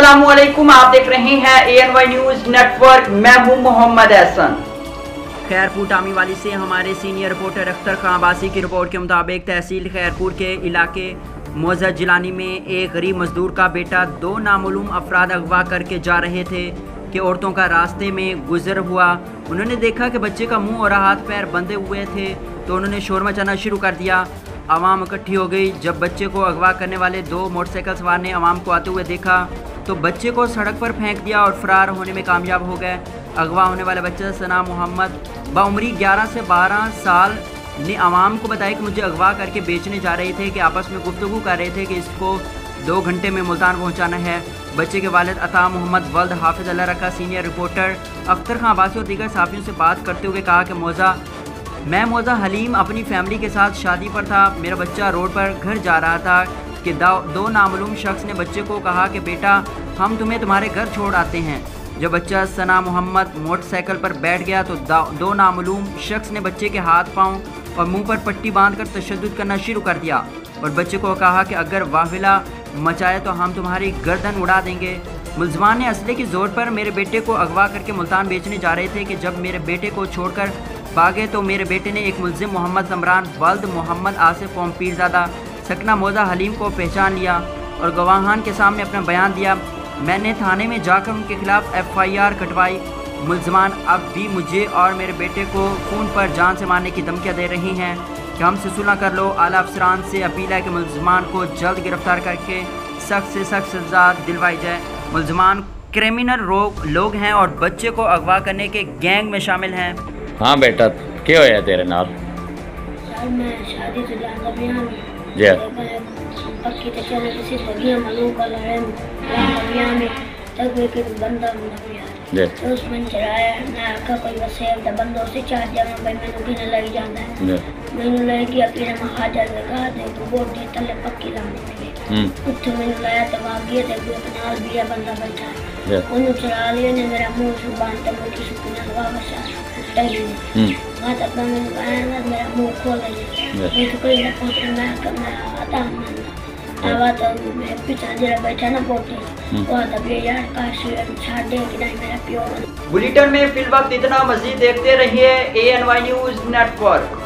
अस्सलामुअलैकुम, आप देख रहे हैं ANY न्यूज नेटवर्क। मैं हूं मोहम्मद एहसन। खैरपुर टामीवाली से हमारे सीनियर रिपोर्टर अख्तर खां अब्बासी की रिपोर्ट के मुताबिक तहसील खैरपुर के इलाके मौजा जिलानी में एक गरीब मजदूर का बेटा दो नामालूम अफराद अगवा करके जा रहे थे कि औरतों का रास्ते में गुजर हुआ। उन्होंने देखा कि बच्चे का मुंह और हाथ पैर बंधे हुए थे तो उन्होंने शोर मचाना शुरू कर दिया। आवाम इकट्ठी हो गई। जब बच्चे को अगवा करने वाले दो मोटरसाइकिल सवार ने आवाम को आते हुए देखा तो बच्चे को सड़क पर फेंक दिया और फरार होने में कामयाब हो गए। अगवा होने वाला बच्चा सना मोहम्मद बाउमरी 11 से 12 साल ने आवाम को बताया कि मुझे अगवा करके बेचने जा रहे थे कि आपस में गुफ्तगू कर रहे थे कि इसको 2 घंटे में मुल्तान पहुंचाना है। बच्चे के वालिद अता मोहम्मद वल्द हाफिज अल्लाह रखा सीनियर रिपोर्टर अख्तर खां अब्बासी और दीगर साफियों से बात करते हुए कहा कि मैं मौजा हलीम अपनी फैमिली के साथ शादी पर था। मेरा बच्चा रोड पर घर जा रहा था कि दो नामालूम शख्स ने बच्चे को कहा कि बेटा हम तुम्हें तुम्हारे घर छोड़ आते हैं। जब बच्चा सना मोहम्मद मोटरसाइकिल पर बैठ गया तो दो नामालूम शख्स ने बच्चे के हाथ पाँव और मुंह पर पट्टी बांधकर तशद्दुद करना शुरू कर दिया और बच्चे को कहा कि अगर वाहिला मचाए तो हम तुम्हारी गर्दन उड़ा देंगे। मुलजमान ने असले के जोर पर मेरे बेटे को अगवा करके मुल्तान बेचने जा रहे थे कि जब मेरे बेटे को छोड़कर भागे तो मेरे बेटे ने एक मुलजिम मोहम्मद जमरान वल्द मोहम्मद आसिफ कौम पीरजादा सकना मौजा हलीम को पहचान लिया और गवाहान के सामने अपना बयान दिया। मैंने थाने में जाकर उनके खिलाफ FIR कटवाई। मुलजमान अब भी मुझे और मेरे बेटे को खून पर जान से मारने की धमकियाँ दे रही हैं कि हमसे सुलह कर लो। आला अफसरान से अपील है कि मुलजमान को जल्द गिरफ्तार करके सख्त से सख्त सजा दिलवाई जाए। मुलजमान क्रिमिनल लोग हैं और बच्चे को अगवा करने के गैंग में शामिल हैं। हाँ बेटा, क्या होया तेरे नाल? मैं शादी से जाना बियान जी पक्की ते चले किसी बगिया मालूम कर रहे हैं बियान में तक वे के बंदा मुझे जी तो उसमें चलाया ना का कोई वसेल दा बंदो से चार जगह भाई मैंने किने लग जाना है मैंने ले कि अपने में हाजर लगा दे तो बोल दे तले पक्की लाने लगे उत्थे मैंने लाया तो आ गया ते नाल बिया बंदा बैठा है उन्हें चला लिया ने मेरा मुंह जुबान तक मुझे सुकून लगा बसा बात अपना मेरा मुंह खोल दिया तो कोई ना पहुंच मैं करना आता आवा तो पीछे जरा बैठा ना बोलते वो तब यार काशी छाड़ दे कि नहीं मेरा प्योर। बुलेटिन में फिल वक्त इतना, मजीद देखते रहिए ANY न्यूज नेटवर्क।